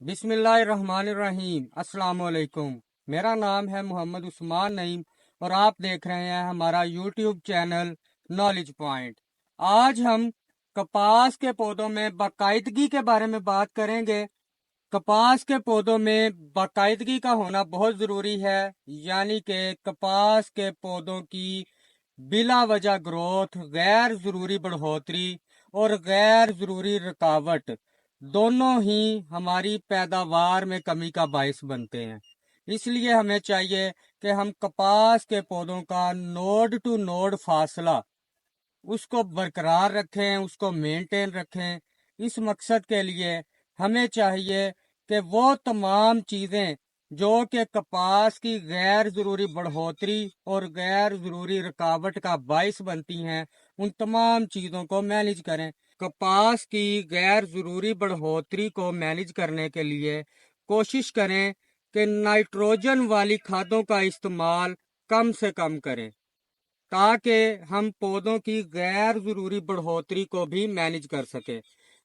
बिस्मिल्लाहिर्रहमानिर्रहीम। अस्सलाम वालेकुम। मेरा नाम है मोहम्मद उस्मान नईम और आप देख रहे हैं हमारा यूट्यूब चैनल नॉलेज पॉइंट। आज हम कपास के पौधों में बाकायदगी के बारे में बात करेंगे। कपास के पौधों में बाकायदगी का होना बहुत ज़रूरी है, यानी कि कपास के पौधों की बिला वजह ग्रोथ, गैर ज़रूरी बढ़ोतरी और गैर ज़रूरी रुकावट दोनों ही हमारी पैदावार में कमी का बायस बनते हैं। इसलिए हमें चाहिए कि हम कपास के पौधों का नोड टू नोड फासला उसको बरकरार रखें, उसको मेंटेन रखें। इस मकसद के लिए हमें चाहिए कि वो तमाम चीज़ें जो कि कपास की गैर ज़रूरी बढ़ोतरी और गैर ज़रूरी रुकावट का बायस बनती हैं, उन तमाम चीज़ों को मैनेज करें। कपास की गैर ज़रूरी बढ़ोतरी को मैनेज करने के लिए कोशिश करें कि नाइट्रोजन वाली खादों का इस्तेमाल कम से कम करें, ताकि हम पौधों की गैर ज़रूरी बढ़ोतरी को भी मैनेज कर सकें।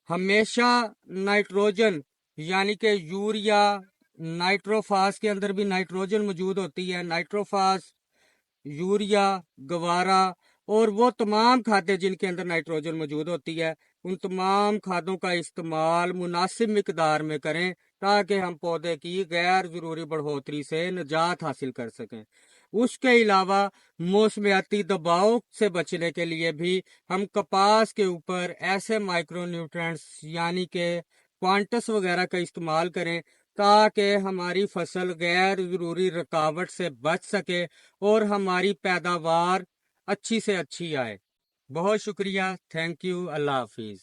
हमेशा नाइट्रोजन यानी कि यूरिया, नाइट्रोफास के अंदर भी नाइट्रोजन मौजूद होती है, नाइट्रोफास, यूरिया, गवारा और वो तमाम खादें जिनके अंदर नाइट्रोजन मौजूद होती है, उन तमाम खादों का इस्तेमाल मुनासिब मिकदार में करें, ताकि हम पौधे की गैर ज़रूरी बढ़ोतरी से निजात हासिल कर सकें। उसके अलावा मौसमियाती दबाव से बचने के लिए भी हम कपास के ऊपर ऐसे माइक्रो न्यूट्रिएंट्स यानी कि क्वांटस वगैरह का इस्तेमाल करें, ताकि हमारी फसल गैर ज़रूरी रुकावट से बच सके और हमारी पैदावार अच्छी से अच्छी आए। बहुत शुक्रिया। Thank you. अल्लाह हाफिज़।